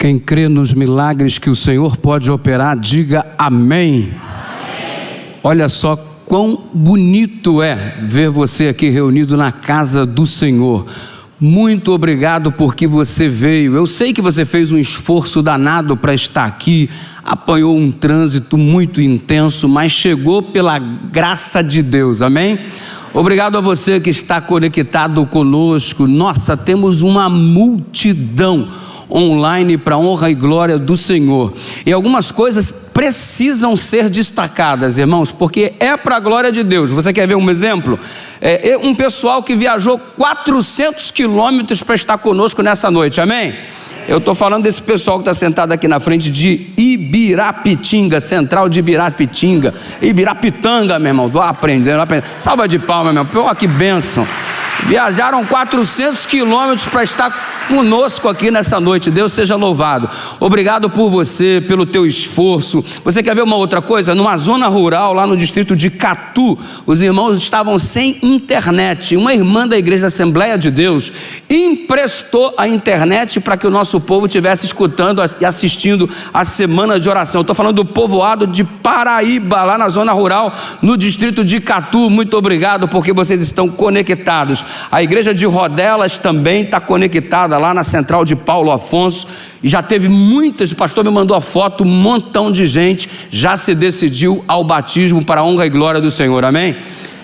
Quem crê nos milagres que o Senhor pode operar, diga amém. Olha só quão bonito é ver você aqui reunido na casa do Senhor. Muito obrigado porque você veio. Eu sei que você fez um esforço danado para estar aqui, apanhou um trânsito muito intenso, mas chegou pela graça de Deus, amém? Obrigado a você que está conectado conosco. Nossa, temos uma multidão online para a honra e glória do Senhor. E algumas coisas precisam ser destacadas, irmãos, porque é para a glória de Deus. Você quer ver um exemplo? Um pessoal que viajou 400 quilômetros para estar conosco nessa noite, amém? Eu estou falando desse pessoal que está sentado aqui na frente de Ibirapitinga, central de Ibirapitinga, Ibirapitanga, meu irmão, estou aprendendo. Salva de palmas, meu irmão, pô, que bênção. Viajaram 400 quilômetros para estar conosco aqui nessa noite. Deus seja louvado. Obrigado por você, pelo teu esforço. Você quer ver uma outra coisa? Numa zona rural, lá no distrito de Catu, os irmãos estavam sem internet. Uma irmã da igreja Assembleia de Deus emprestou a internet para que o nosso povo estivesse escutando e assistindo a semana de oração. Estou falando do povoado de Paraíba, lá na zona rural, no distrito de Catu. Muito obrigado porque vocês estão conectados. A igreja de Rodelas também está conectada lá na central de Paulo Afonso, e já teve muitas, o pastor me mandou a foto, um montão de gente já se decidiu ao batismo para a honra e glória do Senhor, amém?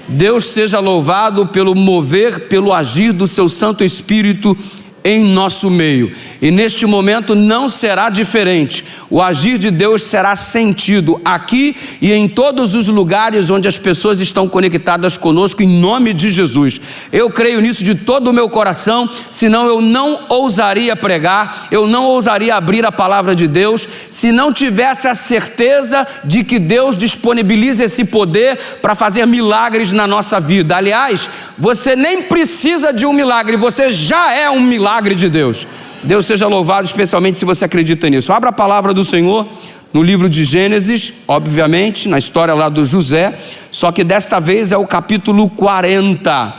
Deus seja louvado pelo mover, pelo agir do seu Santo Espírito em nosso meio, e neste momento não será diferente. O agir de Deus será sentido aqui e em todos os lugares onde as pessoas estão conectadas conosco, em nome de Jesus. Eu creio nisso de todo o meu coração, senão eu não ousaria pregar, eu não ousaria abrir a palavra de Deus, se não tivesse a certeza de que Deus disponibiliza esse poder para fazer milagres na nossa vida. Aliás, você nem precisa de um milagre, você já é um milagre de Deus. Deus seja louvado, especialmente se você acredita nisso. Abra a palavra do Senhor no livro de Gênesis, obviamente, na história lá do José, só que desta vez é o capítulo 40.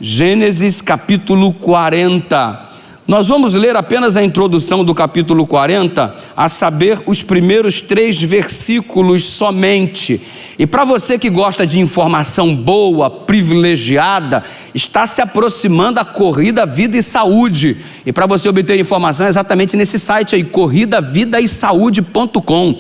Gênesis capítulo 40. Nós vamos ler apenas a introdução do capítulo 40, a saber, os primeiros 3 versículos somente. E para você que gosta de informação boa, privilegiada, está se aproximando a Corrida Vida e Saúde. E para você obter informação é exatamente nesse site aí, corridavidaesaude.com.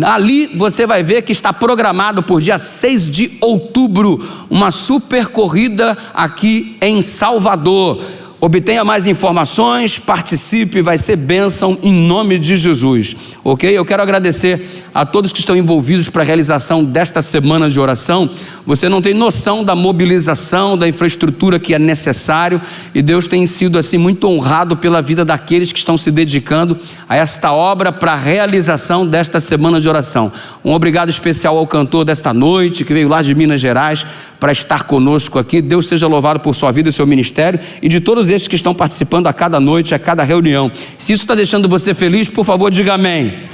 Ali você vai ver que está programado por dia 6 de outubro, uma super corrida aqui em Salvador. Obtenha mais informações, participe, vai ser bênção em nome de Jesus, ok? Eu quero agradecer a todos que estão envolvidos para a realização desta semana de oração. Você não tem noção da mobilização, da infraestrutura que é necessário, e Deus tem sido assim muito honrado pela vida daqueles que estão se dedicando a esta obra para a realização desta semana de oração. Um obrigado especial ao cantor desta noite, que veio lá de Minas Gerais para estar conosco aqui. Deus seja louvado por sua vida e seu ministério, e de todos esses que estão participando a cada noite, a cada reunião. Se isso está deixando você feliz, por favor, diga amém.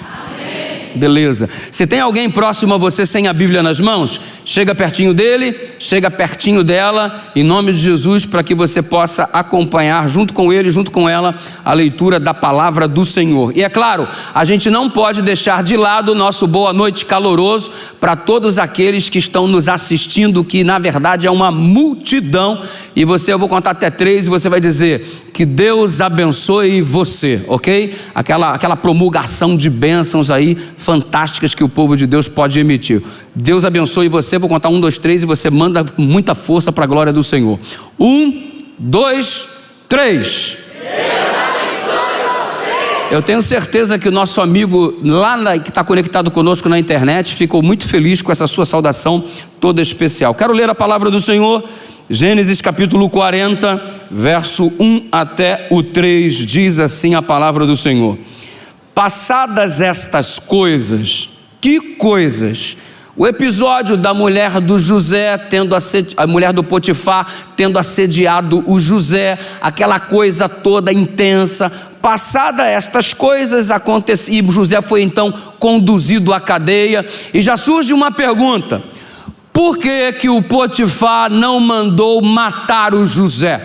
Beleza. Se tem alguém próximo a você sem a Bíblia nas mãos, chega pertinho dele, chega pertinho dela, em nome de Jesus, para que você possa acompanhar junto com ele, junto com ela, a leitura da palavra do Senhor. E é claro, a gente não pode deixar de lado o nosso boa noite caloroso para todos aqueles que estão nos assistindo, que na verdade é uma multidão, e eu vou contar até 3 e você vai dizer que Deus abençoe você, ok? Aquela promulgação de bênçãos aí fantásticas que o povo de Deus pode emitir. Deus abençoe você. Vou contar 1, 2, 3 e você manda com muita força para a glória do Senhor. 1, 2, 3. Eu tenho certeza que o nosso amigo lá que está conectado conosco na internet ficou muito feliz com essa sua saudação toda especial. Quero ler a palavra do Senhor. Gênesis capítulo 40, verso 1 até o 3, diz assim a palavra do Senhor: passadas estas coisas, que coisas? O episódio da mulher do José, a mulher do Potifar, tendo assediado o José, aquela coisa toda intensa. Passadas estas coisas, e José foi então conduzido à cadeia, e já surge uma pergunta: por que que o Potifar não mandou matar o José?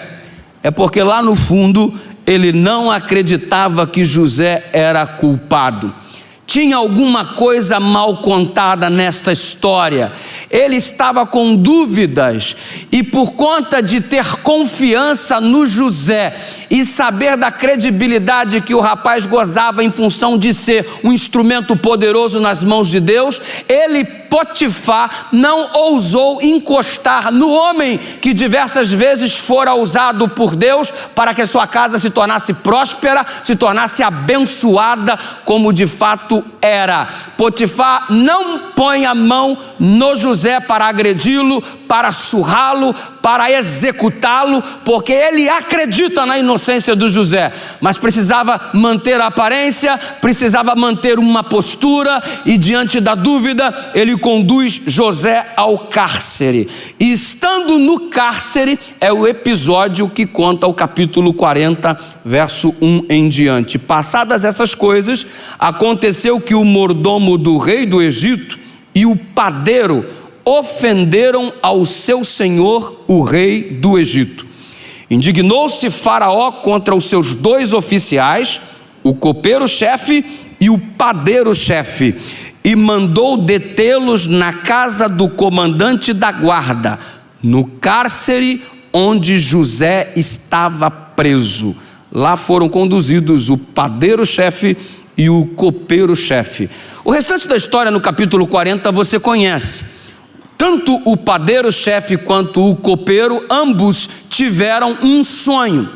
É porque lá no fundo ele não acreditava que José era culpado. Tinha alguma coisa mal contada nesta história. Ele estava com dúvidas e, por conta de ter confiança no José e saber da credibilidade que o rapaz gozava em função de ser um instrumento poderoso nas mãos de Deus, ele, Potifar, não ousou encostar no homem que diversas vezes fora usado por Deus para que a sua casa se tornasse próspera, se tornasse abençoada, como de fato era. Potifar não põe a mão no José para agredi-lo, para surrá-lo, para executá-lo, porque ele acredita na inocência do José, mas precisava manter a aparência, precisava manter uma postura, e diante da dúvida, ele conduz José ao cárcere. E estando no cárcere, é o episódio que conta o capítulo 40, verso 1 em diante. Passadas essas coisas, aconteceu que o mordomo do rei do Egito e o padeiro ofenderam ao seu senhor, o rei do Egito. Indignou-se Faraó contra os seus 2 oficiais, o copeiro-chefe e o padeiro-chefe, e mandou detê-los na casa do comandante da guarda, no cárcere onde José estava preso. Lá foram conduzidos o padeiro-chefe e o copeiro-chefe. O restante da história no capítulo 40 você conhece. Tanto o padeiro-chefe quanto o copeiro, ambos tiveram um sonho.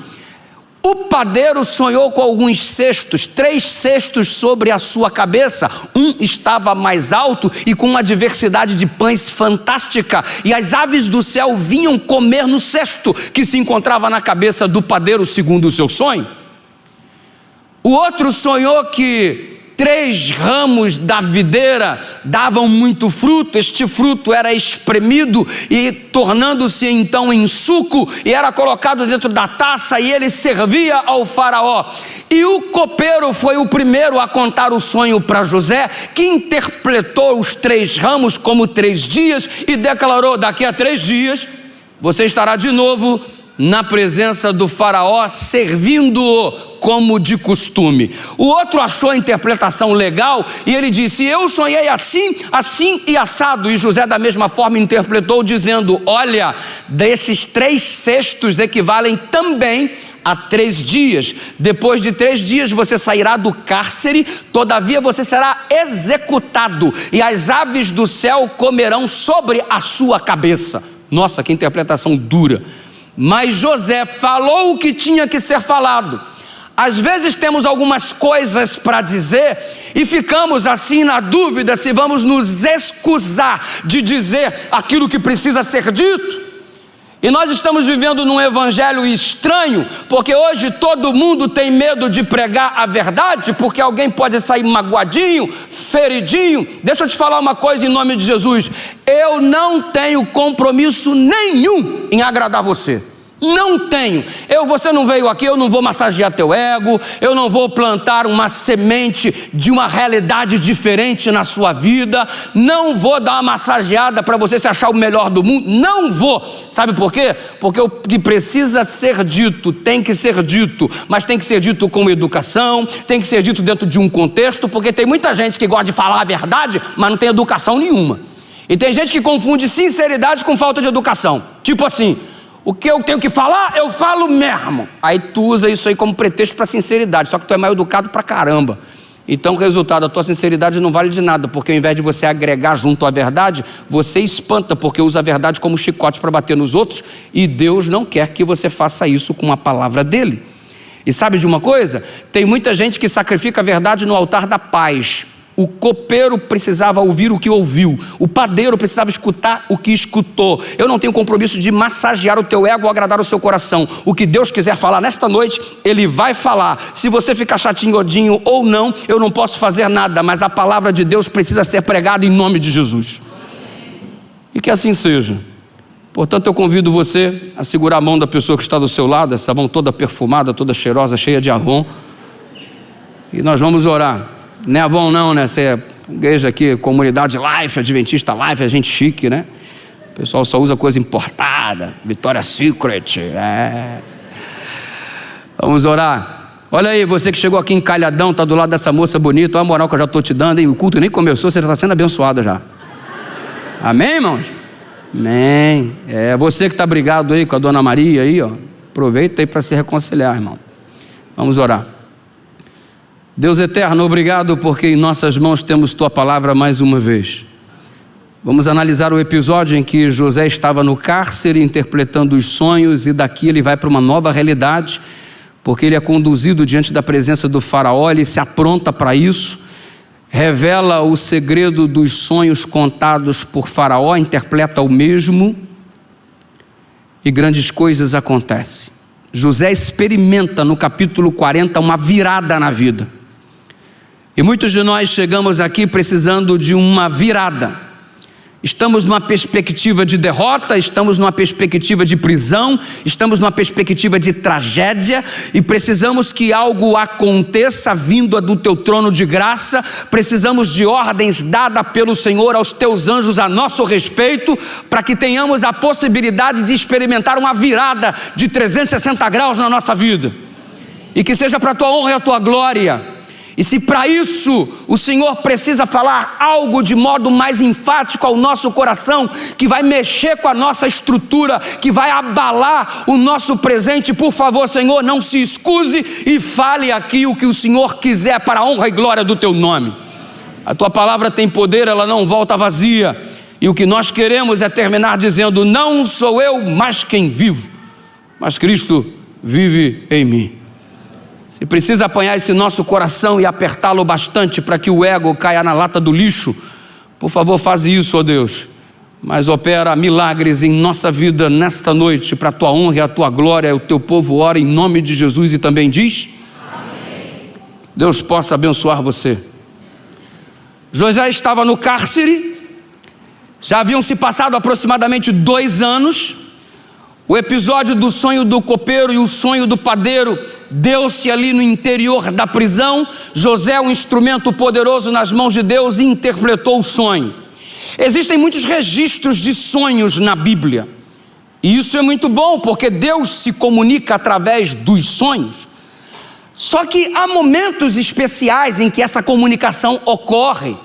O padeiro sonhou com alguns cestos, 3 cestos sobre a sua cabeça. Um estava mais alto e com uma diversidade de pães fantástica, e as aves do céu vinham comer no cesto que se encontrava na cabeça do padeiro, segundo o seu sonho. O outro sonhou que 3 ramos da videira davam muito fruto. Este fruto era espremido e tornando-se então em suco, e era colocado dentro da taça, e ele servia ao faraó. E o copeiro foi o primeiro a contar o sonho para José, que interpretou os 3 ramos como 3 dias e declarou: daqui a 3 dias você estará de novo na presença do faraó, servindo-o como de costume. O outro achou a interpretação legal e ele disse: eu sonhei assim, assim e assado. E José da mesma forma interpretou, dizendo: olha, desses 3 cestos equivalem também a 3 dias. Depois de 3 dias você sairá do cárcere, todavia você será executado, e as aves do céu comerão sobre a sua cabeça. Nossa, que interpretação dura. Mas José falou o que tinha que ser falado. Às vezes temos algumas coisas para dizer e ficamos assim na dúvida se vamos nos excusar de dizer aquilo que precisa ser dito. E nós estamos vivendo num evangelho estranho, porque hoje todo mundo tem medo de pregar a verdade, porque alguém pode sair magoadinho, feridinho. Deixa eu te falar uma coisa em nome de Jesus: eu não tenho compromisso nenhum em agradar você. Não tenho. Você não veio aqui, eu não vou massagear teu ego, eu não vou plantar uma semente de uma realidade diferente na sua vida, não vou dar uma massageada para você se achar o melhor do mundo, não vou. Sabe por quê? Porque o que precisa ser dito tem que ser dito, mas tem que ser dito com educação, tem que ser dito dentro de um contexto, porque tem muita gente que gosta de falar a verdade, mas não tem educação nenhuma. E tem gente que confunde sinceridade com falta de educação. Tipo assim: o que eu tenho que falar, eu falo mesmo. Aí tu usa isso aí como pretexto para sinceridade, só que tu é mal educado pra caramba. Então o resultado, a tua sinceridade não vale de nada, porque ao invés de você agregar junto à verdade, você espanta, porque usa a verdade como chicote para bater nos outros, e Deus não quer que você faça isso com a palavra dele. E sabe de uma coisa? Tem muita gente que sacrifica a verdade no altar da paz. O copeiro precisava ouvir o que ouviu, o padeiro precisava escutar o que escutou. Eu não tenho compromisso de massagear o teu ego ou agradar o seu coração. O que Deus quiser falar nesta noite, Ele vai falar. Se você ficar chatinhodinho ou não, eu não posso fazer nada, mas a palavra de Deus precisa ser pregada em nome de Jesus. E que assim seja. Portanto, eu convido você a segurar a mão da pessoa que está do seu lado, essa mão toda perfumada, toda cheirosa, cheia de Avon, e nós vamos orar. Não é Avon não, né? Você é igreja aqui, comunidade Life, Adventista Life, é gente chique, né? O pessoal só usa coisa importada, Victoria's Secret, Vamos orar. Olha aí, você que chegou aqui encalhadão, está do lado dessa moça bonita, olha a moral que eu já estou te dando, hein? O culto nem começou, você já está sendo abençoado já. Amém, irmãos? Amém. Você que está brigado aí com a dona Maria aí, ó, aproveita aí para se reconciliar, irmão. Vamos orar. Deus eterno, obrigado porque em nossas mãos temos tua palavra mais uma vez. Vamos analisar o episódio em que José estava no cárcere interpretando os sonhos, e daqui ele vai para uma nova realidade, porque ele é conduzido diante da presença do faraó, ele se apronta para isso, revela o segredo dos sonhos contados por faraó, interpreta o mesmo, e grandes coisas acontecem. José experimenta no capítulo 40 uma virada na vida, e muitos de nós chegamos aqui precisando de uma virada. Estamos numa perspectiva de derrota, estamos numa perspectiva de prisão, estamos numa perspectiva de tragédia, e precisamos que algo aconteça vindo do teu trono de graça. Precisamos de ordens dadas pelo Senhor aos teus anjos a nosso respeito, para que tenhamos a possibilidade de experimentar uma virada de 360 graus na nossa vida, e que seja para a tua honra e a tua glória. E se para isso o Senhor precisa falar algo de modo mais enfático ao nosso coração, que vai mexer com a nossa estrutura, que vai abalar o nosso presente, por favor, Senhor, não se excuse e fale aqui o que o Senhor quiser para a honra e glória do teu nome. A tua palavra tem poder, ela não volta vazia, e o que nós queremos é terminar dizendo: não sou eu mais quem vivo, mas Cristo vive em mim. Se precisa apanhar esse nosso coração e apertá-lo bastante para que o ego caia na lata do lixo, por favor, faz isso, ó Deus. Mas opera milagres em nossa vida nesta noite, para a tua honra e a tua glória. O teu povo ora em nome de Jesus e também diz: amém. Deus possa abençoar você. José estava no cárcere, já haviam se passado aproximadamente 2 anos. O episódio do sonho do copeiro e o sonho do padeiro deu-se ali no interior da prisão. José, um instrumento poderoso nas mãos de Deus, interpretou o sonho. Existem muitos registros de sonhos na Bíblia, e isso é muito bom, porque Deus se comunica através dos sonhos. Só que há momentos especiais em que essa comunicação ocorre.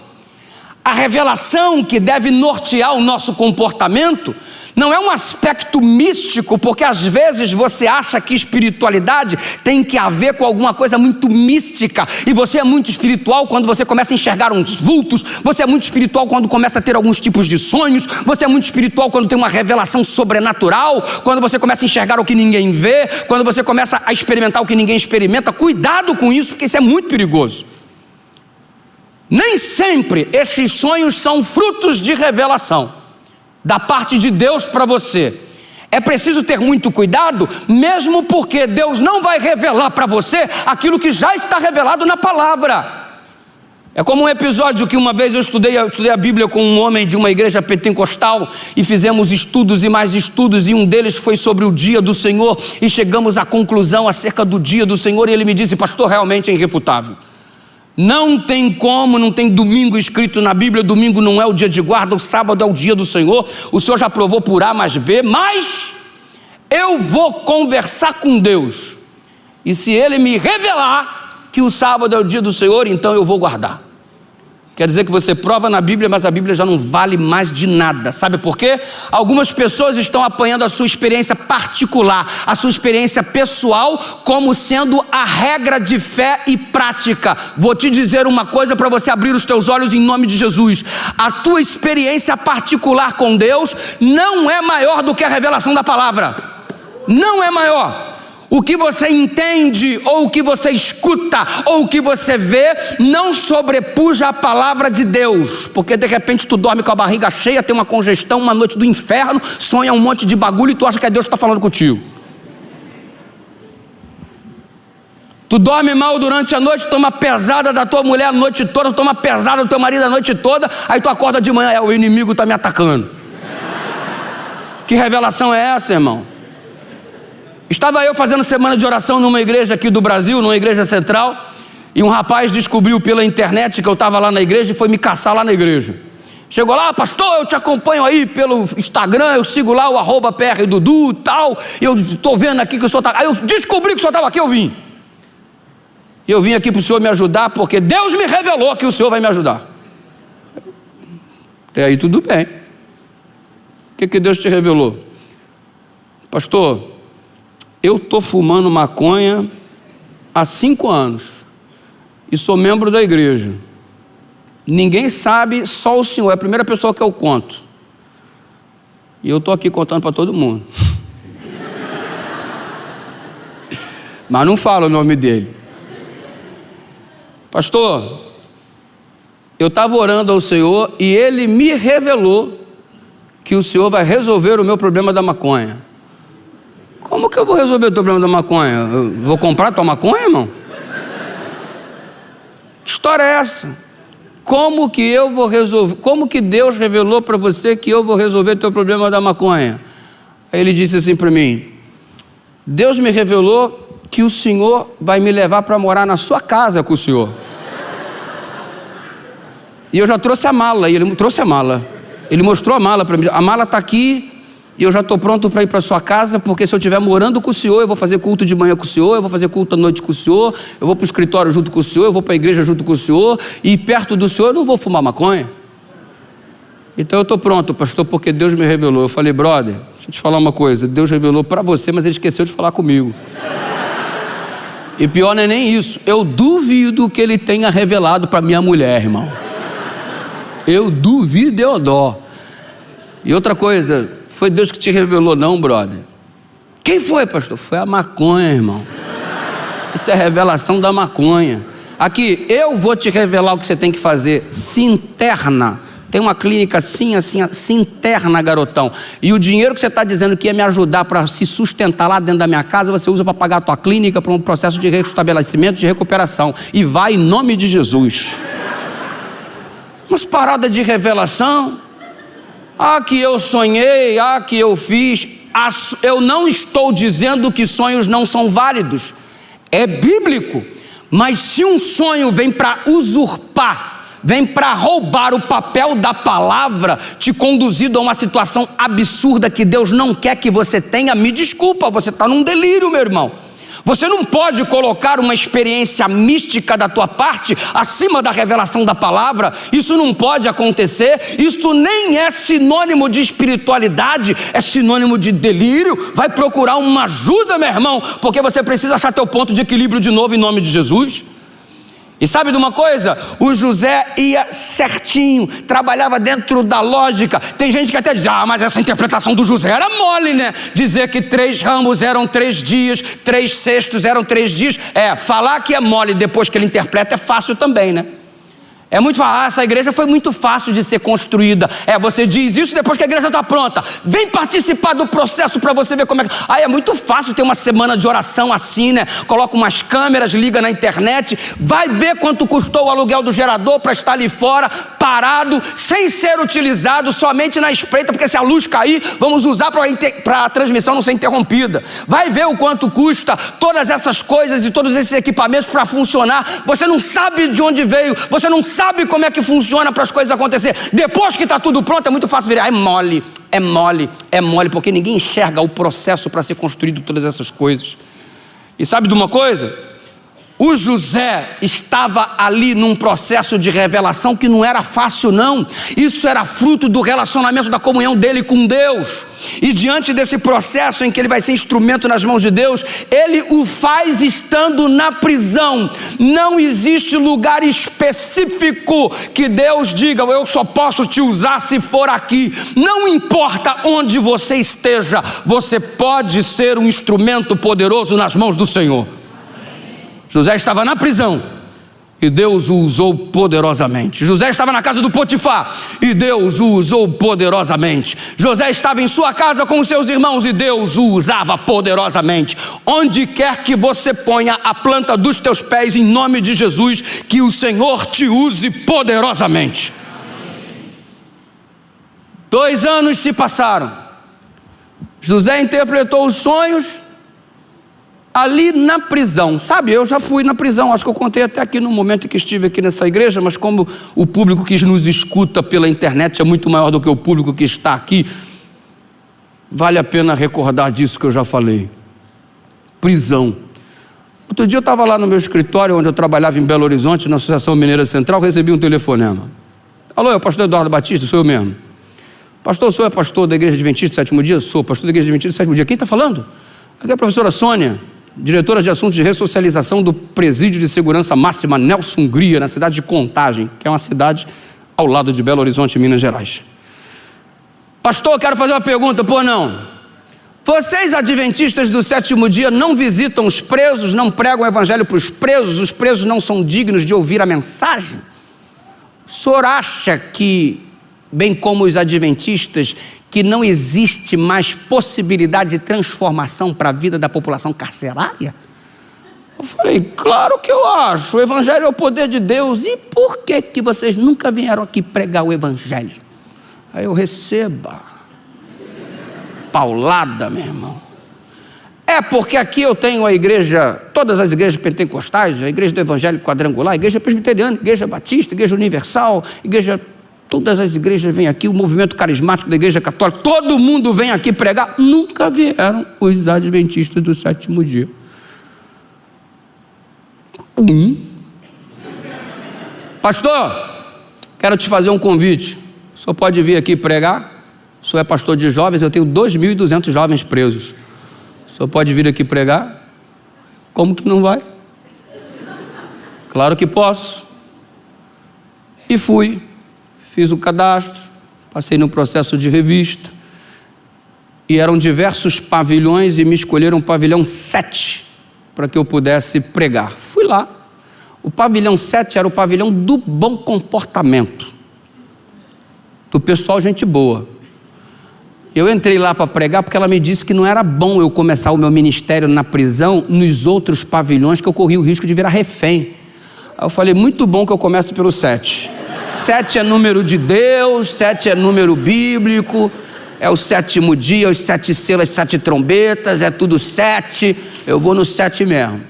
A revelação que deve nortear o nosso comportamento não é um aspecto místico, porque às vezes você acha que espiritualidade tem que haver com alguma coisa muito mística, e você é muito espiritual quando você começa a enxergar uns vultos, você é muito espiritual quando começa a ter alguns tipos de sonhos, você é muito espiritual quando tem uma revelação sobrenatural, quando você começa a enxergar o que ninguém vê, quando você começa a experimentar o que ninguém experimenta. Cuidado com isso, porque isso é muito perigoso. Nem sempre esses sonhos são frutos de revelação da parte de Deus para você. É preciso ter muito cuidado, mesmo porque Deus não vai revelar para você aquilo que já está revelado na palavra. É como um episódio que uma vez eu estudei a Bíblia com um homem de uma igreja pentecostal, e fizemos estudos e mais estudos, e um deles foi sobre o dia do Senhor, e chegamos à conclusão acerca do dia do Senhor, e ele me disse: pastor, realmente é irrefutável. Não tem como, não tem domingo escrito na Bíblia. Domingo não é o dia de guarda, o sábado é o dia do Senhor. O Senhor já provou por A mais B, mas eu vou conversar com Deus, e se Ele me revelar que o sábado é o dia do Senhor, então eu vou guardar. Quer dizer que você prova na Bíblia, mas a Bíblia já não vale mais de nada. Sabe por quê? Algumas pessoas estão apanhando a sua experiência particular, a sua experiência pessoal, como sendo a regra de fé e prática. Vou te dizer uma coisa para você abrir os teus olhos em nome de Jesus: a tua experiência particular com Deus não é maior do que a revelação da palavra. Não é maior. O que você entende, ou o que você escuta, ou o que você vê, não sobrepuja a palavra de Deus. Porque de repente tu dorme com a barriga cheia, tem uma congestão, uma noite do inferno, sonha um monte de bagulho e tu acha que é Deus que está falando contigo. Tu dorme mal durante a noite, toma pesada da tua mulher a noite toda, toma pesada do teu marido a noite toda, aí tu acorda de manhã: o inimigo está me atacando. Que revelação é essa, irmão? Estava eu fazendo semana de oração numa igreja aqui do Brasil, numa igreja central, e um rapaz descobriu pela internet que eu estava lá na igreja e foi me caçar lá na igreja. Chegou lá, pastor, eu te acompanho aí pelo Instagram, eu sigo lá o @PRDudu e tal, e eu estou vendo aqui que o senhor está... Aí eu descobri que o senhor estava aqui, eu vim. E eu vim aqui para o senhor me ajudar, porque Deus me revelou que o senhor vai me ajudar. Até aí tudo bem. O que Deus te revelou? Pastor, eu estou fumando maconha há 5 anos e sou membro da igreja. Ninguém sabe, só o senhor, é a primeira pessoa que eu conto. E eu estou aqui contando para todo mundo. Mas não falo o nome dele. Pastor, eu estava orando ao Senhor e Ele me revelou que o Senhor vai resolver o meu problema da maconha. Como que eu vou resolver o problema da maconha? Eu vou comprar tua maconha, irmão? Que história é essa? Como que eu vou resolver? Como que Deus revelou para você que eu vou resolver teu problema da maconha? Aí ele disse assim para mim: Deus me revelou que o Senhor vai me levar para morar na sua casa com o Senhor. E eu já trouxe a mala, e ele trouxe a mala. Ele mostrou a mala para mim. A mala está aqui e eu já estou pronto para ir para a sua casa, porque se eu estiver morando com o senhor, eu vou fazer culto de manhã com o senhor, eu vou fazer culto à noite com o senhor, eu vou para o escritório junto com o senhor, eu vou para a igreja junto com o senhor, e perto do senhor eu não vou fumar maconha. Então eu estou pronto, pastor, porque Deus me revelou. Eu falei: brother, deixa eu te falar uma coisa, Deus revelou para você, mas Ele esqueceu de falar comigo. E pior não é nem isso, eu duvido que Ele tenha revelado para minha mulher, irmão. Eu duvido, eu dó. E outra coisa, foi Deus que te revelou não, brother? Quem foi, pastor? Foi a maconha, irmão. Isso é revelação da maconha. Aqui, eu vou te revelar o que você tem que fazer. Se interna. Tem uma clínica assim, se interna, garotão. E o dinheiro que você está dizendo que ia me ajudar para se sustentar lá dentro da minha casa, você usa para pagar a tua clínica, para um processo de restabelecimento, de recuperação. E vai em nome de Jesus. Umas paradas de revelação. Que eu sonhei, que eu fiz. Eu não estou dizendo que sonhos não são válidos. É bíblico. Mas se um sonho vem para usurpar, vem para roubar o papel da palavra, te conduzido a uma situação absurda que Deus não quer que você tenha, me desculpa, você está num delírio, meu irmão. Você não pode colocar uma experiência mística da tua parte acima da revelação da palavra. Isso não pode acontecer. Isso nem é sinônimo de espiritualidade, é sinônimo de delírio. Vai procurar uma ajuda, meu irmão, porque você precisa achar teu ponto de equilíbrio de novo em nome de Jesus. E sabe de uma coisa? O José ia certinho, trabalhava dentro da lógica. Tem gente que até diz: mas essa interpretação do José era mole, né? Dizer que 3 ramos eram 3 dias, 3 cestos eram 3 dias. Falar que é mole depois que ele interpreta é fácil também, né? É muito fácil. Essa igreja foi muito fácil de ser construída. Você diz isso depois que a igreja está pronta. Vem participar do processo para você ver como é que... é muito fácil ter uma semana de oração assim, né? Coloca umas câmeras, liga na internet, vai ver quanto custou o aluguel do gerador para estar ali fora, parado, sem ser utilizado, somente na espreita, porque se a luz cair, vamos usar para a transmissão não ser interrompida. Vai ver o quanto custa todas essas coisas e todos esses equipamentos para funcionar. Você não sabe de onde veio, você não sabe como é que funciona para as coisas acontecer. Depois que está tudo pronto, é muito fácil virar. É mole, porque ninguém enxerga o processo para ser construído todas essas coisas. E sabe de uma coisa? O José estava ali num processo de revelação que não era fácil, não. Isso era fruto do relacionamento, da comunhão dele com Deus. E diante desse processo em que ele vai ser instrumento nas mãos de Deus, ele o faz estando na prisão. Não existe lugar específico que Deus diga: eu só posso te usar se for aqui. Não importa onde você esteja, você pode ser um instrumento poderoso nas mãos do Senhor. José estava na prisão e Deus o usou poderosamente. José estava na casa do Potifar e Deus o usou poderosamente. José estava em sua casa com os seus irmãos e Deus o usava poderosamente. Onde quer que você ponha a planta dos teus pés, em nome de Jesus, que o Senhor te use poderosamente. 2 anos se passaram. José interpretou os sonhos ali na prisão, sabe, eu já fui na prisão, acho que eu contei até aqui no momento em que estive aqui nessa igreja, mas como o público que nos escuta pela internet é muito maior do que o público que está aqui, vale a pena recordar disso que eu já falei. Prisão. Outro dia eu estava lá no meu escritório, onde eu trabalhava em Belo Horizonte, na Associação Mineira Central, recebi um telefonema. Alô, é o pastor Eduardo Batista? Sou eu mesmo. Pastor, o senhor é pastor da Igreja Adventista do Sétimo Dia? Sou pastor da Igreja Adventista do Sétimo Dia. Quem está falando? Aqui é a professora Sônia, diretora de assuntos de ressocialização do Presídio de Segurança Máxima Nelson Hungria, na cidade de Contagem, que é uma cidade ao lado de Belo Horizonte, Minas Gerais. Pastor, quero fazer uma pergunta. Pô, não. Vocês, adventistas do sétimo dia, não visitam os presos, não pregam o evangelho para os presos não são dignos de ouvir a mensagem? O senhor acha que, bem como os adventistas, que não existe mais possibilidade de transformação para a vida da população carcerária? Eu falei, claro que eu acho, o evangelho é o poder de Deus. E por que vocês nunca vieram aqui pregar o evangelho? Aí eu receba paulada, meu irmão. É porque aqui eu tenho a igreja, todas as igrejas pentecostais, a igreja do evangelho quadrangular, a igreja presbiteriana, a igreja batista, a igreja universal, todas as igrejas vêm aqui, o movimento carismático da igreja católica, todo mundo vem aqui pregar. Nunca vieram os adventistas do sétimo dia. Pastor, quero te fazer um convite. O senhor pode vir aqui pregar? O senhor é pastor de jovens, eu tenho 2.200 jovens presos. O senhor pode vir aqui pregar? Como que não vai? Claro que posso. E fui, fiz o cadastro, passei no processo de revista, e eram diversos pavilhões, e me escolheram o pavilhão 7, para que eu pudesse pregar. Fui lá. O pavilhão 7 era o pavilhão do bom comportamento, do pessoal gente boa. Eu entrei lá para pregar porque ela me disse que não era bom eu começar o meu ministério na prisão nos outros pavilhões, que eu corria o risco de virar refém. Aí eu falei, muito bom que eu comece pelo 7. 7 é número de Deus, 7 é número bíblico, é o sétimo dia, os 7 selos, 7 trombetas, é tudo 7, eu vou no 7 mesmo.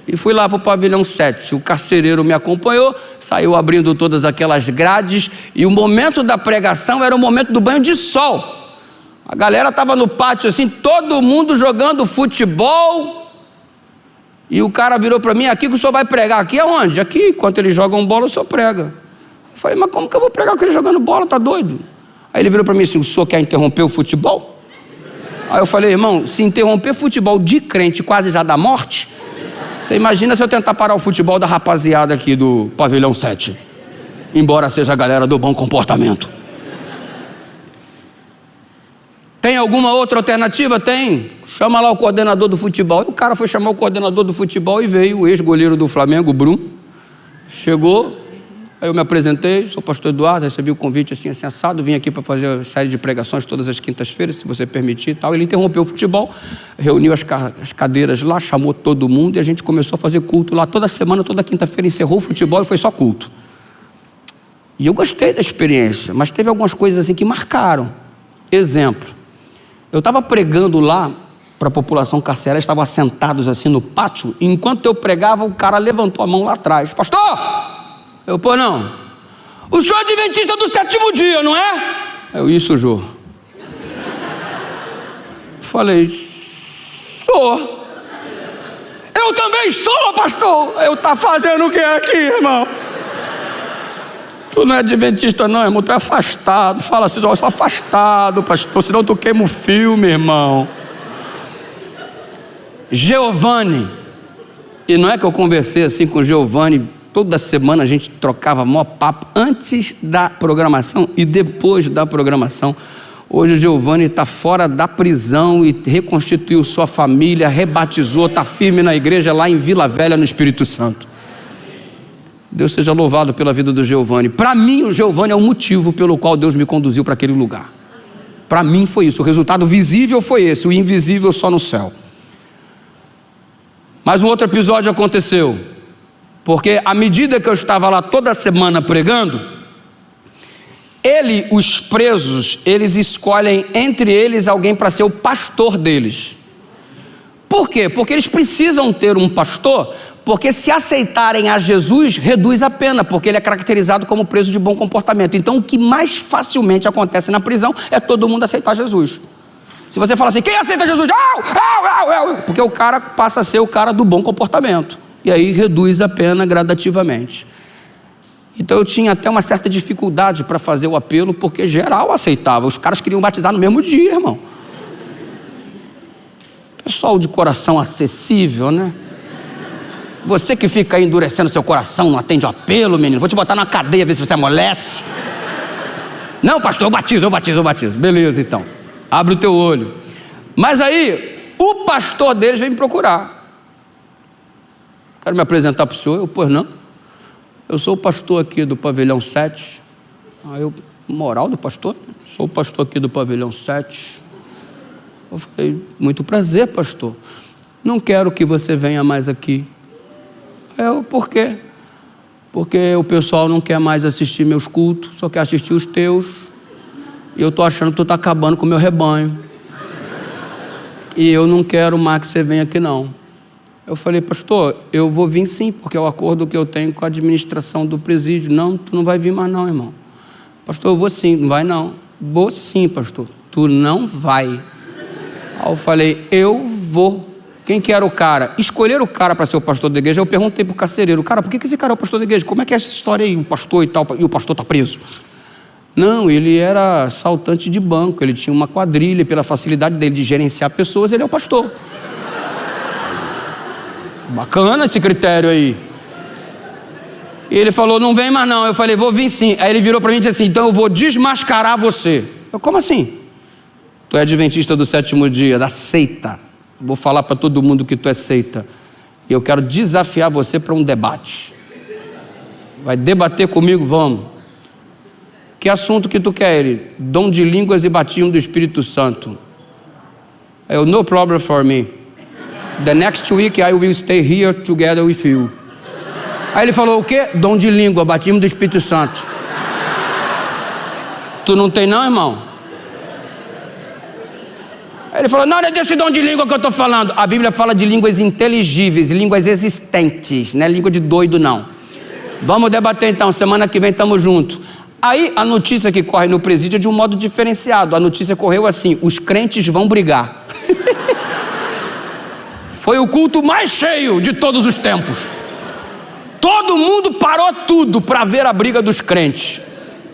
E fui lá para o pavilhão 7, o carcereiro me acompanhou, saiu abrindo todas aquelas grades, e o momento da pregação era o momento do banho de sol. A galera estava no pátio assim, todo mundo jogando futebol, e o cara virou para mim, aqui que o senhor vai pregar, aqui aonde? Aqui, enquanto eles jogam bola, o senhor prega. Eu falei, mas como que eu vou pregar com ele jogando bola, tá doido? Aí ele virou para mim assim, o senhor quer interromper o futebol? Aí eu falei, irmão, se interromper futebol de crente quase já dá morte, você imagina se eu tentar parar o futebol da rapaziada aqui do pavilhão 7, embora seja a galera do bom comportamento. Tem alguma outra alternativa? Tem. Chama lá o coordenador do futebol. E o cara foi chamar o coordenador do futebol e veio o ex-goleiro do Flamengo, Bruno. Chegou, aí eu me apresentei, sou o pastor Eduardo, recebi o convite assim assado, vim aqui para fazer a série de pregações todas as quintas-feiras, se você permitir e tal. Ele interrompeu o futebol, reuniu as cadeiras lá, chamou todo mundo e a gente começou a fazer culto lá toda semana, toda quinta-feira, encerrou o futebol e foi só culto. E eu gostei da experiência, mas teve algumas coisas assim que marcaram. Exemplo. Eu estava pregando lá para a população carcerária, estavam sentados assim no pátio, e enquanto eu pregava, o cara levantou a mão lá atrás. Pastor! Eu, pô, não. O senhor é adventista do sétimo dia, não é? Eu, isso, Jô. Falei, sou. Eu também sou, pastor. Eu tá fazendo o que aqui, irmão? Tu não é adventista não, irmão, tu é afastado. Fala assim, eu sou afastado, pastor, senão tu queima o filme, irmão. Giovanni, e não é que eu conversei assim com o Giovanni, toda semana a gente trocava maior papo, antes da programação e depois da programação. Hoje o Giovanni está fora da prisão e reconstituiu sua família, rebatizou, está firme na igreja lá em Vila Velha, no Espírito Santo. Deus seja louvado pela vida do Giovanni. Para mim, o Giovanni é o motivo pelo qual Deus me conduziu para aquele lugar. Para mim foi isso, o resultado visível foi esse, o invisível só no céu. Mas um outro episódio aconteceu, porque à medida que eu estava lá toda semana pregando, os presos, eles escolhem entre eles alguém para ser o pastor deles. Por quê? Porque eles precisam ter um pastor, porque se aceitarem a Jesus, reduz a pena, porque ele é caracterizado como preso de bom comportamento. Então o que mais facilmente acontece na prisão é todo mundo aceitar Jesus. Se você fala assim, quem aceita Jesus? Porque o cara passa a ser o cara do bom comportamento, e aí reduz a pena gradativamente. Então eu tinha até uma certa dificuldade para fazer o apelo, porque geral aceitava, os caras queriam batizar no mesmo dia, irmão. Pessoal de coração acessível, né? Você que fica aí endurecendo seu coração, não atende o apelo, menino, vou te botar na cadeia, ver se você amolece. Não, pastor, eu batizo. Beleza, então, abre o teu olho. Mas aí, o pastor deles veio me procurar. Quero me apresentar para o senhor. Pois não, eu sou o pastor aqui do pavilhão 7. Aí eu, moral do pastor? Sou o pastor aqui do pavilhão 7. Eu falei, muito prazer, pastor. Não quero que você venha mais aqui. Por quê? Porque o pessoal não quer mais assistir meus cultos, só quer assistir os teus. E eu estou achando que tu está acabando com o meu rebanho. E eu não quero mais que você venha aqui, não. Eu falei, pastor, eu vou vir sim, porque é o acordo que eu tenho com a administração do presídio. Não, tu não vai vir mais não, irmão. Pastor, eu vou sim. Não vai não. Vou sim, pastor. Tu não vai. Aí eu falei, eu vou. Quem que era o cara? Escolheram o cara para ser o pastor da igreja. Eu perguntei pro carcereiro, cara, por que esse cara é o pastor da igreja? Como é que é essa história aí? Um pastor e tal, e o pastor está preso. Não, ele era assaltante de banco, ele tinha uma quadrilha, pela facilidade dele de gerenciar pessoas, ele é o pastor. Bacana esse critério aí. E ele falou, não vem mais não. Eu falei, vou vir sim. Aí ele virou para mim e disse assim, então eu vou desmascarar você. Eu, como assim? Tu é adventista do 7º dia, da seita. Vou falar para todo mundo que tu é seita. E eu quero desafiar você para um debate. Vai debater comigo? Vamos. Que assunto que tu quer? Ele, dom de línguas e batismo do Espírito Santo. Eu, no problem for me. The next week I will stay here together with you. Aí ele falou, o quê? Dom de língua, batismo do Espírito Santo. Tu não tem não, irmão? Aí ele falou, não é desse dom de língua que eu estou falando. A Bíblia fala de línguas inteligíveis, línguas existentes, não é língua de doido não. Vamos debater então, semana que vem estamos juntos. Aí a notícia que corre no presídio é de um modo diferenciado. A notícia correu assim, os crentes vão brigar. Foi o culto mais cheio de todos os tempos. Todo mundo parou tudo para ver a briga dos crentes.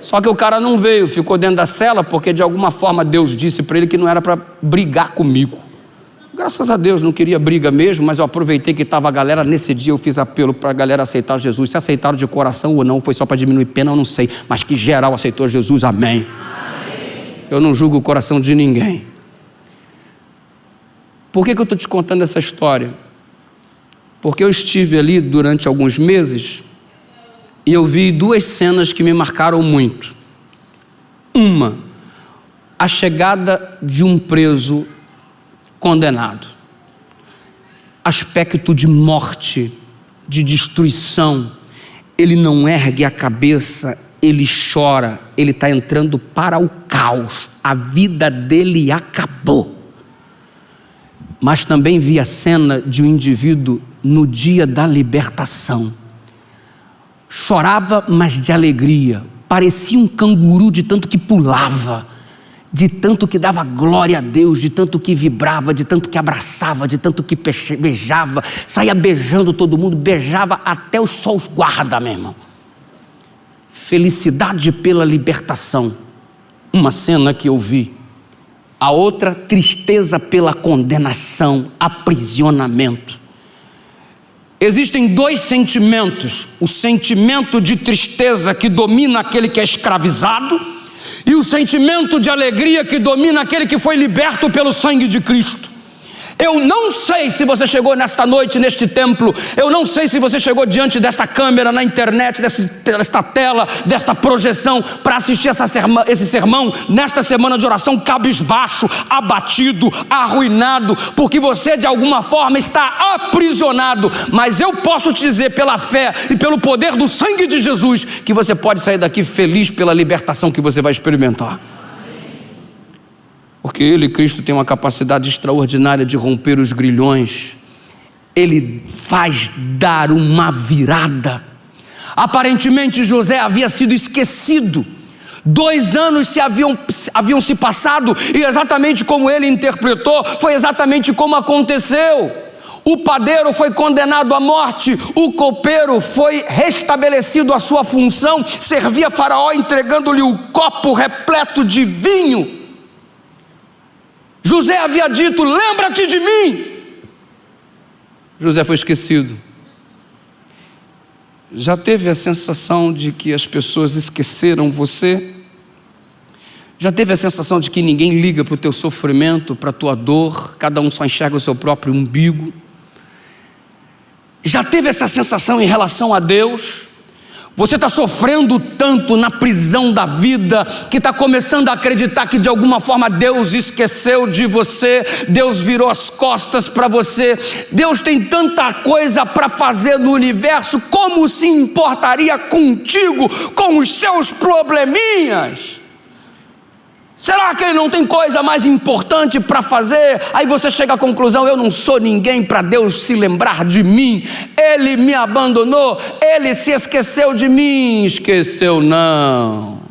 Só que o cara não veio, ficou dentro da cela, porque de alguma forma Deus disse para ele que não era para brigar comigo. Graças a Deus, não queria briga mesmo, mas eu aproveitei que estava a galera, nesse dia eu fiz apelo para a galera aceitar Jesus. Se aceitaram de coração ou não, foi só para diminuir pena, eu não sei, mas que geral aceitou Jesus, amém. Eu não julgo o coração de ninguém. Por que eu estou te contando essa história? Porque eu estive ali durante alguns meses e eu vi duas cenas que me marcaram muito. Uma, a chegada de um preso condenado. Aspecto de morte, de destruição. Ele não ergue a cabeça, ele chora, ele está entrando para o caos. A vida dele acabou. Mas também vi a cena de um indivíduo no dia da libertação. Chorava, mas de alegria. Parecia um canguru de tanto que pulava, de tanto que dava glória a Deus, de tanto que vibrava, de tanto que abraçava, de tanto que beijava, saía beijando todo mundo, beijava até os sols guarda, meu irmão. Felicidade pela libertação. Uma cena que eu vi. A outra, tristeza pela condenação, aprisionamento. Existem dois sentimentos, o sentimento de tristeza que domina aquele que é escravizado e o sentimento de alegria que domina aquele que foi liberto pelo sangue de Cristo. Eu não sei se você chegou nesta noite, neste templo, eu não sei se você chegou diante desta câmera, na internet, desta tela, desta projeção, para assistir esse sermão, nesta semana de oração, cabisbaixo, abatido, arruinado, porque você de alguma forma está aprisionado, mas eu posso te dizer pela fé e pelo poder do sangue de Jesus, que você pode sair daqui feliz pela libertação que você vai experimentar. Porque ele, Cristo, tem uma capacidade extraordinária de romper os grilhões. Ele faz dar uma virada. Aparentemente José havia sido esquecido. 2 anos haviam se passado, e exatamente como ele interpretou, foi exatamente como aconteceu. O padeiro foi condenado à morte, o copeiro foi restabelecido a sua função, servia Faraó entregando-lhe o copo repleto de vinho. José havia dito: lembra-te de mim. José foi esquecido. Já teve a sensação de que as pessoas esqueceram você? Já teve a sensação de que ninguém liga para o teu sofrimento, para a tua dor, cada um só enxerga o seu próprio umbigo? Já teve essa sensação em relação a Deus? Você está sofrendo tanto na prisão da vida, que está começando a acreditar que de alguma forma Deus esqueceu de você, Deus virou as costas para você, Deus tem tanta coisa para fazer no universo, como se importaria contigo, com os seus probleminhas? Será que ele não tem coisa mais importante para fazer? Aí você chega à conclusão: eu não sou ninguém para Deus se lembrar de mim, Ele me abandonou, Ele se esqueceu de mim. Esqueceu não,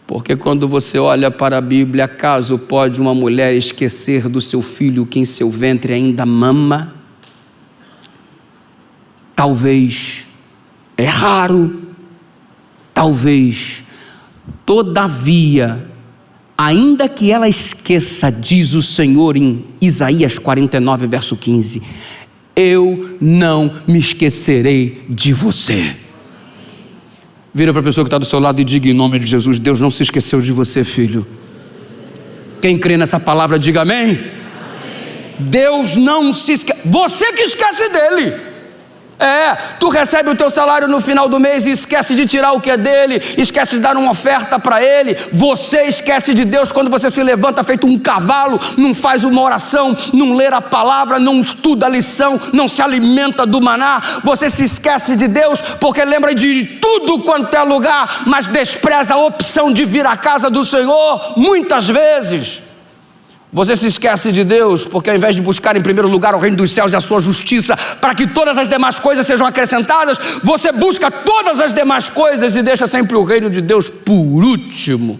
porque quando você olha para a Bíblia, acaso pode uma mulher esquecer do seu filho que em seu ventre ainda mama? Talvez, é raro, talvez, todavia, ainda que ela esqueça, diz o Senhor em Isaías 49, verso 15, eu não me esquecerei de você. Vira para a pessoa que está do seu lado e diga em nome de Jesus: Deus não se esqueceu de você, filho. Quem crê nessa palavra, diga amém. Amém. Deus não se esquece, você que esquece dele. Tu recebe o teu salário no final do mês e esquece de tirar o que é dele, esquece de dar uma oferta para ele. Você esquece de Deus quando você se levanta feito um cavalo, não faz uma oração, não lê a palavra, não estuda a lição, não se alimenta do maná. Você se esquece de Deus porque lembra de tudo quanto é lugar, mas despreza a opção de vir à casa do Senhor. Muitas vezes você se esquece de Deus porque, ao invés de buscar em primeiro lugar o reino dos céus e a sua justiça, para que todas as demais coisas sejam acrescentadas, você busca todas as demais coisas e deixa sempre o reino de Deus por último.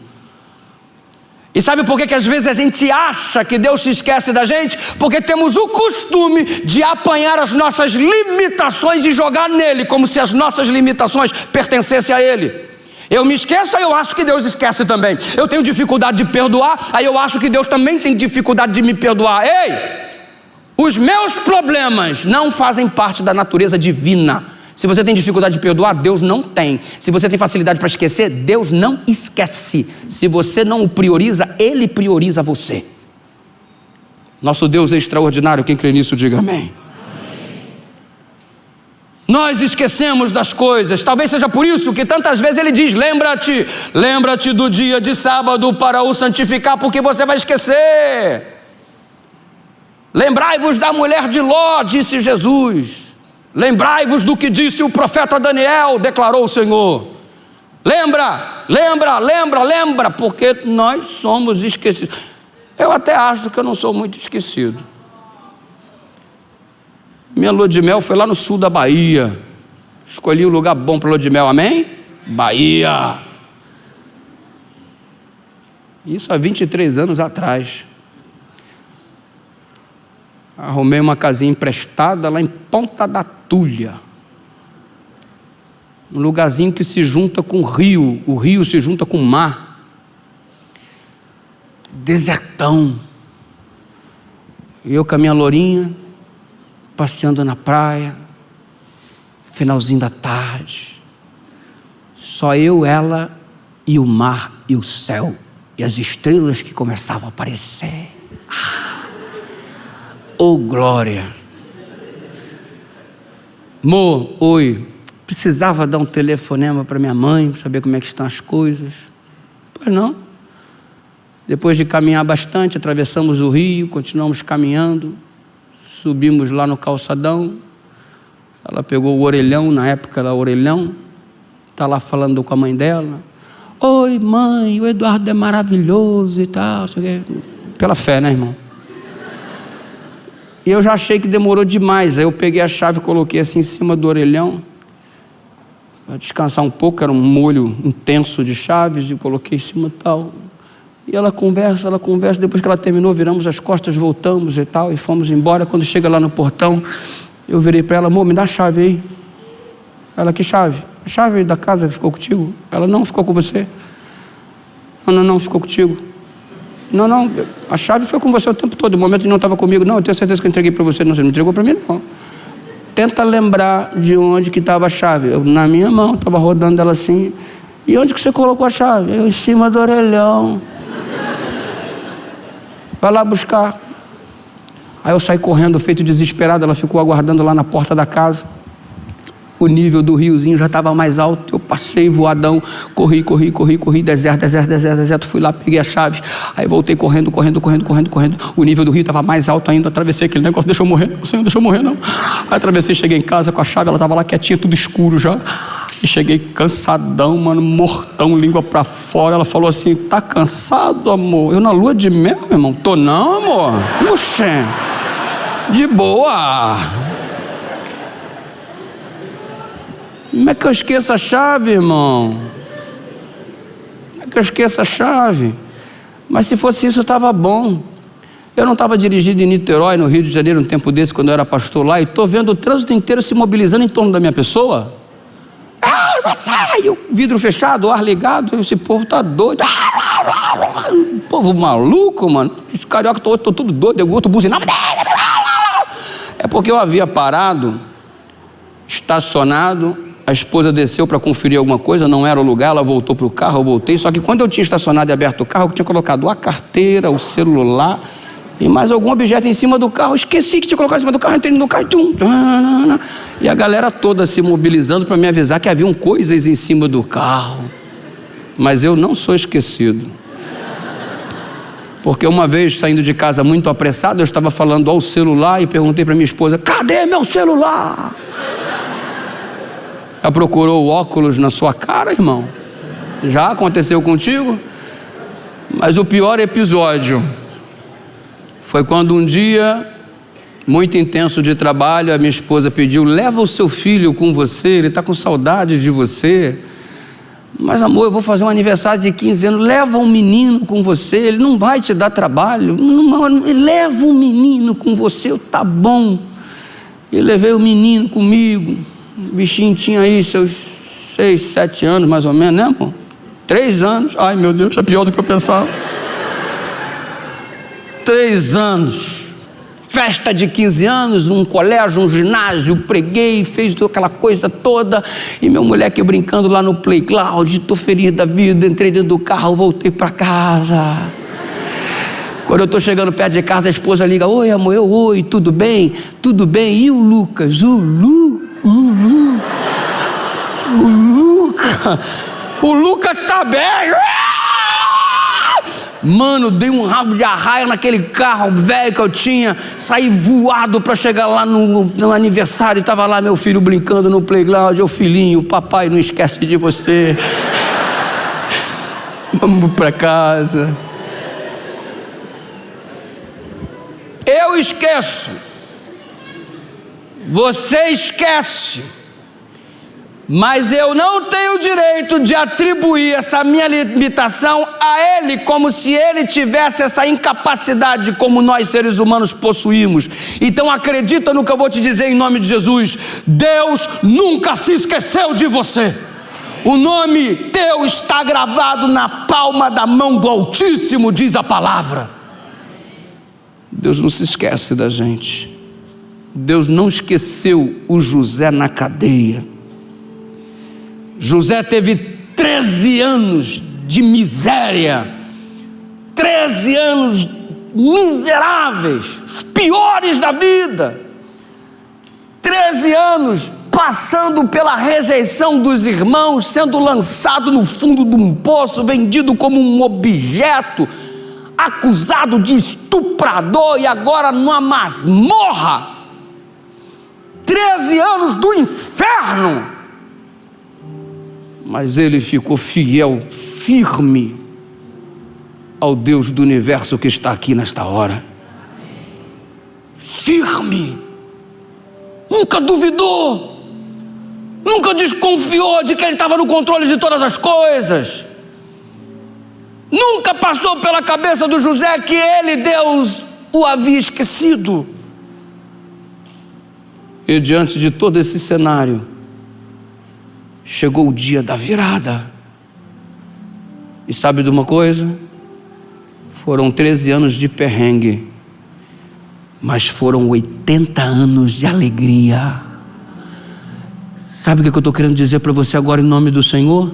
E sabe por que às vezes a gente acha que Deus se esquece da gente? Porque temos o costume de apanhar as nossas limitações e jogar nele, como se as nossas limitações pertencessem a Ele. Eu me esqueço, aí eu acho que Deus esquece também. Eu tenho dificuldade de perdoar, aí eu acho que Deus também tem dificuldade de me perdoar. Ei, os meus problemas não fazem parte da natureza divina. Se você tem dificuldade de perdoar, Deus não tem. Se você tem facilidade para esquecer, Deus não esquece. Se você não o prioriza, Ele prioriza você. Nosso Deus é extraordinário. Quem crê nisso, diga amém. Nós esquecemos das coisas. Talvez seja por isso que tantas vezes ele diz: lembra-te do dia de sábado para o santificar, porque você vai esquecer. Lembrai-vos da mulher de Ló, disse Jesus. Lembrai-vos do que disse o profeta Daniel, declarou o Senhor. Lembra, porque nós somos esquecidos. Eu até acho que eu não sou muito esquecido. Minha lua de mel foi lá no sul da Bahia. Escolhi um lugar bom para lua de mel, amém? Bahia. Isso há 23 anos atrás. Arrumei uma casinha emprestada lá em Ponta da Tulha. Um lugarzinho que se junta com o rio se junta com o mar. Desertão. E eu com a minha lourinha, passeando na praia, finalzinho da tarde, só eu, ela e o mar e o céu e as estrelas que começavam a aparecer. Oh glória! Amor, oi, precisava dar um telefonema para minha mãe, para saber como é que estão as coisas. Pois não. Depois de caminhar bastante, atravessamos o rio, continuamos caminhando. Subimos lá no calçadão, ela pegou o orelhão, na época era orelhão, está lá falando com a mãe dela. Oi, mãe, o Eduardo é maravilhoso e tal. Pela fé, né, irmão? E eu já achei que demorou demais. Aí eu peguei a chave e coloquei assim em cima do orelhão, para descansar um pouco. Era um molho intenso de chaves, e coloquei em cima e tal. E ela conversa. Depois que ela terminou, viramos as costas, voltamos e tal, e fomos embora. Quando chega lá no portão, eu virei para ela: amor, me dá a chave aí. Ela: que chave? A chave da casa que ficou contigo? Ela: não, ficou com você. Não, ficou contigo. Não, a chave foi com você o tempo todo. No momento que não estava comigo. Não, eu tenho certeza que eu entreguei para você. Não, você não entregou para mim, não. Tenta lembrar de onde que estava a chave. Eu, na minha mão, estava rodando ela assim. E onde que você colocou a chave? Eu, em cima do orelhão. Vai lá buscar. Aí eu saí correndo, feito desesperado. Ela ficou aguardando lá na porta da casa. O nível do riozinho já estava mais alto. Eu passei voadão, corri, deserto. Fui lá, peguei a chave. Aí voltei correndo. O nível do rio estava mais alto ainda. Atravessei aquele negócio: deixa eu morrer, não, Senhor, deixa eu morrer, não. Aí atravessei, cheguei em casa com a chave. Ela estava lá quietinha, tudo escuro já. E cheguei cansadão, mano, mortão, língua pra fora. Ela falou assim: tá cansado, amor? Eu na lua de mel, meu irmão? Tô não, amor. Puxa, de boa. Como é que eu esqueço a chave, irmão? Como é que eu esqueço a chave? Mas se fosse isso, estava bom. Eu não estava dirigindo em Niterói, no Rio de Janeiro, um tempo desse, quando eu era pastor lá, e estou vendo o trânsito inteiro se mobilizando em torno da minha pessoa. O vidro fechado, o ar ligado. Esse povo tá doido. Povo maluco, mano. Os cariocas estão tudo doido. O outro buzinava. É porque eu havia parado, estacionado. A esposa desceu para conferir alguma coisa, não era o lugar, ela voltou para o carro, eu voltei. Só que quando eu tinha estacionado e aberto o carro, eu tinha colocado a carteira, o celular e mais algum objeto em cima do carro. Esqueci que tinha colocado em cima do carro, entrei no carro e a galera toda se mobilizando para me avisar que haviam coisas em cima do carro. Mas eu não sou esquecido. Porque uma vez, saindo de casa muito apressado, eu estava falando ao celular e perguntei para minha esposa: cadê meu celular? Já procurou o óculos na sua cara, irmão? Já aconteceu contigo? Mas o pior episódio foi quando um dia, muito intenso de trabalho, a minha esposa pediu: leva o seu filho com você, ele está com saudade de você. Mas amor, eu vou fazer um aniversário de 15 anos, leva um menino com você, ele não vai te dar trabalho. Leva um menino com você, tá bom. E levei o menino comigo. O bichinho tinha aí seus 6, 7 anos mais ou menos, né, amor? 3 anos, ai meu Deus, é pior do que eu pensava. 3 anos, festa de 15 anos, um colégio, um ginásio, preguei, fez aquela coisa toda. E meu moleque brincando lá no playground, tô feliz da vida, entrei dentro do carro, voltei para casa. Quando eu estou chegando perto de casa, a esposa liga: oi amor, oi, tudo bem? Tudo bem, e o Lucas? O Lucas tá bem. Mano, dei um rabo de arraia naquele carro velho que eu tinha, saí voado para chegar lá no aniversário. Estava lá meu filho brincando no playground. Eu: filhinho, papai não esquece de você. Vamos para casa. Eu esqueço, você esquece, mas eu não tenho o direito de atribuir essa minha limitação a ele, como se ele tivesse essa incapacidade como nós seres humanos possuímos. Então acredita no que eu vou te dizer em nome de Jesus: Deus nunca se esqueceu de você. O nome teu está gravado na palma da mão do Altíssimo, diz a palavra. Deus não se esquece da gente. Deus não esqueceu o José na cadeia. José teve 13 anos de miséria, 13 anos miseráveis, os piores da vida, 13 anos passando pela rejeição dos irmãos, sendo lançado no fundo de um poço, vendido como um objeto, acusado de estuprador e agora numa masmorra. 13 anos do inferno. mas ele ficou fiel, firme ao Deus do universo que está aqui nesta hora. Firme, nunca duvidou, nunca desconfiou de que ele estava no controle de todas as coisas. Nunca passou pela cabeça do José que ele, Deus, o havia esquecido. E diante de todo esse cenário, chegou o dia da virada. E sabe de uma coisa? Foram 13 anos de perrengue, mas foram 80 anos de alegria. Sabe o que eu estou querendo dizer para você agora em nome do Senhor?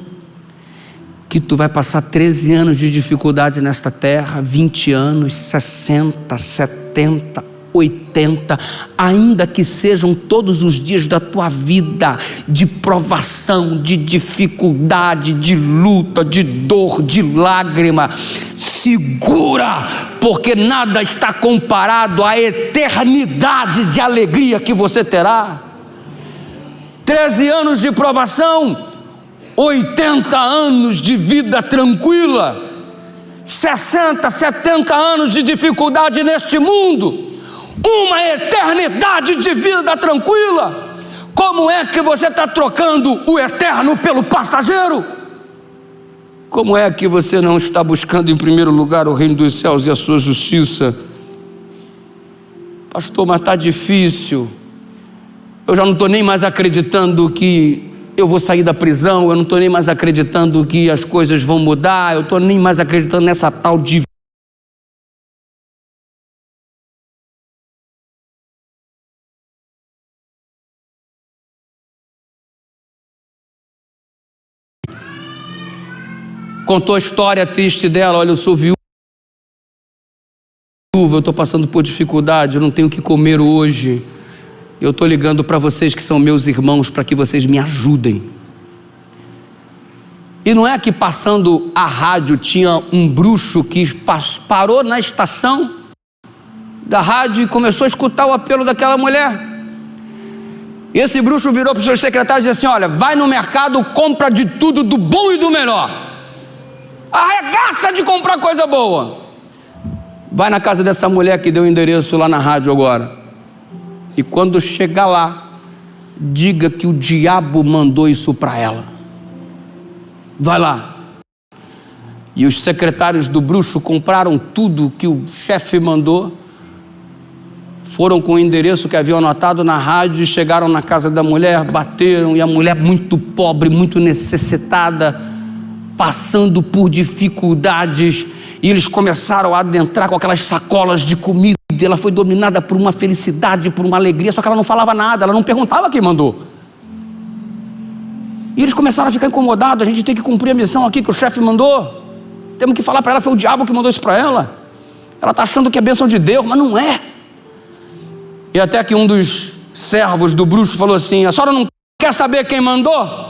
Que tu vai passar 13 anos de dificuldade nesta terra, 20 anos, 60, 70, 80, ainda que sejam todos os dias da tua vida de provação, de dificuldade, de luta, de dor, de lágrima. Segura, porque nada está comparado à eternidade de alegria que você terá. 13 anos de provação, 80 anos de vida tranquila, 60, 70 anos de dificuldade neste mundo, uma eternidade de vida tranquila. Como é que você está trocando o eterno pelo passageiro? Como é que você não está buscando em primeiro lugar o reino dos céus e a sua justiça? Pastor, mas está difícil. Eu já não estou nem mais acreditando que eu vou sair da prisão, eu não estou nem mais acreditando que as coisas vão mudar, eu estou nem mais acreditando nessa tal de contou a história triste dela. Olha, eu sou viúva, eu estou passando por dificuldade, eu não tenho o que comer hoje. Eu estou ligando para vocês que são meus irmãos, para que vocês me ajudem. E não é que passando a rádio tinha um bruxo que parou na estação da rádio e começou a escutar o apelo daquela mulher. E esse bruxo virou para os seus secretários e disse assim: olha, vai no mercado, compra de tudo, do bom e do melhor. Arregaça de comprar coisa boa. Vai na casa dessa mulher que deu o endereço lá na rádio agora. E quando chegar lá, diga que o diabo mandou isso para ela. Vai lá. E os secretários do bruxo compraram tudo que o chefe mandou, foram com o endereço que haviam anotado na rádio e chegaram na casa da mulher, bateram, e a mulher muito pobre, muito necessitada, passando por dificuldades, e eles começaram a adentrar com aquelas sacolas de comida. Ela foi dominada por uma felicidade, por uma alegria, só que ela não falava nada, ela não perguntava quem mandou. E eles começaram a ficar incomodados: a gente tem que cumprir a missão aqui que o chefe mandou, temos que falar para ela, foi o diabo que mandou isso para ela. Ela está achando que é bênção de Deus, mas não é. E até que um dos servos do bruxo falou assim: a senhora não quer saber quem mandou?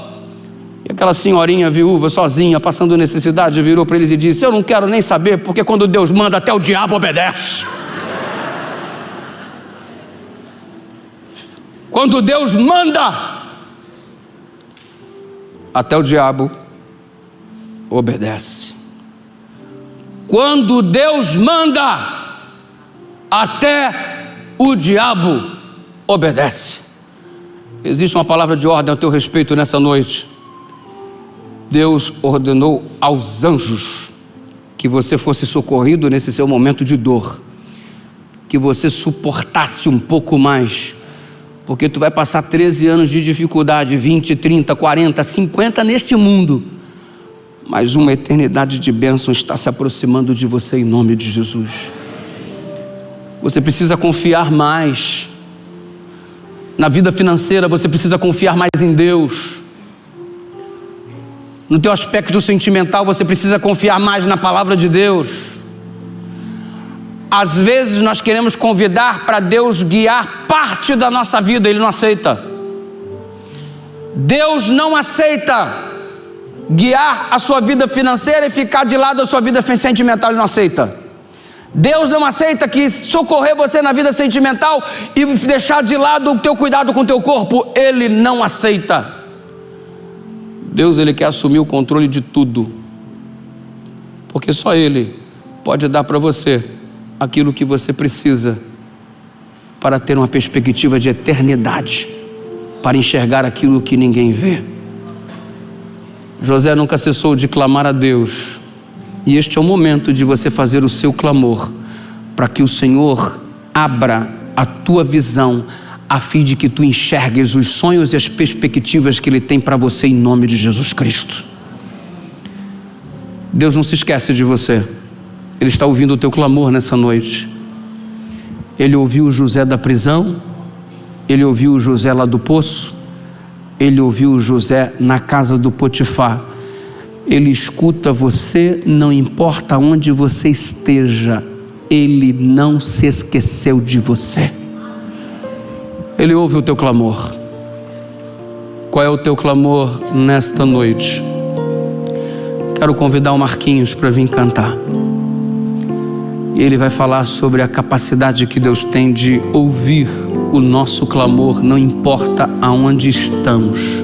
E aquela senhorinha viúva, sozinha, passando necessidade, virou para eles e disse: eu não quero nem saber, porque quando Deus manda, até o diabo obedece. Quando Deus manda, até o diabo obedece. Quando Deus manda, até o diabo obedece. Existe uma palavra de ordem ao teu respeito nessa noite. Deus ordenou aos anjos que você fosse socorrido nesse seu momento de dor, que você suportasse um pouco mais, porque tu vai passar 13 anos de dificuldade, 20, 30, 40, 50 neste mundo, mas uma eternidade de bênção está se aproximando de você em nome de Jesus. Você precisa confiar mais. Na vida financeira você precisa confiar mais em Deus. No teu aspecto sentimental você precisa confiar mais na palavra de Deus. Às vezes nós queremos convidar para Deus guiar parte da nossa vida, Ele não aceita. Deus não aceita guiar a sua vida financeira e ficar de lado a sua vida sentimental, Ele não aceita. Deus não aceita que socorrer você na vida sentimental e deixar de lado o teu cuidado com o teu corpo, Ele não aceita. Deus, Ele quer assumir o controle de tudo, porque só Ele pode dar para você aquilo que você precisa para ter uma perspectiva de eternidade, para enxergar aquilo que ninguém vê. José nunca cessou de clamar a Deus, e este é o momento de você fazer o seu clamor, para que o Senhor abra a tua visão, a fim de que tu enxergues os sonhos e as perspectivas que Ele tem para você, em nome de Jesus Cristo. Deus não se esquece de você. Ele está ouvindo o teu clamor nessa noite. Ele ouviu o José da prisão, Ele ouviu o José lá do poço, Ele ouviu o José na casa do Potifar. Ele escuta você, não importa onde você esteja, Ele não se esqueceu de você. Ele ouve o teu clamor. Qual é o teu clamor nesta noite? Quero convidar o Marquinhos para vir cantar. E ele vai falar sobre a capacidade que Deus tem de ouvir o nosso clamor, não importa aonde estamos.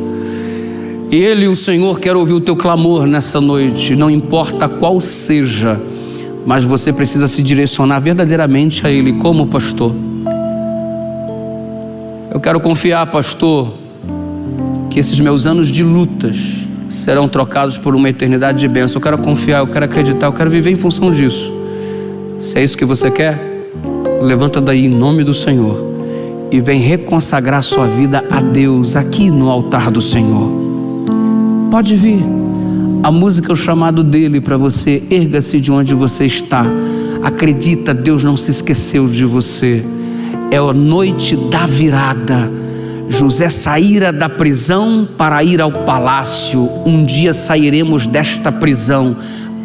Ele, o Senhor, quer ouvir o teu clamor nessa noite, não importa qual seja, mas você precisa se direcionar verdadeiramente a Ele como pastor. Eu quero confiar, pastor, que esses meus anos de lutas serão trocados por uma eternidade de bênção. Eu quero confiar, eu quero acreditar, eu quero viver em função disso. Se é isso que você quer, levanta daí em nome do Senhor e vem reconsagrar sua vida a Deus aqui no altar do Senhor. Pode vir. A música é o chamado dele para você. Erga-se de onde você está. Acredita, Deus não se esqueceu de você. É a noite da virada. José saíra da prisão para ir ao palácio. Um dia sairemos desta prisão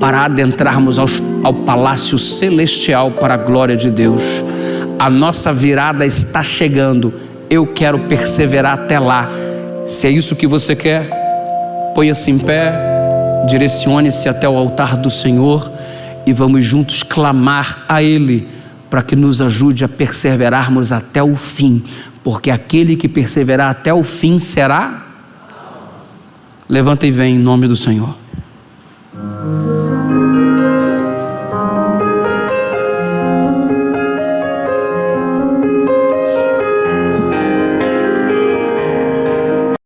para adentrarmos ao palácio celestial para a glória de Deus. A nossa virada está chegando. Eu quero perseverar até lá. Se é isso que você quer, ponha-se em pé, direcione-se até o altar do Senhor e vamos juntos clamar a Ele para que nos ajude a perseverarmos até o fim, porque aquele que perseverar até o fim será. Levanta e vem em nome do Senhor.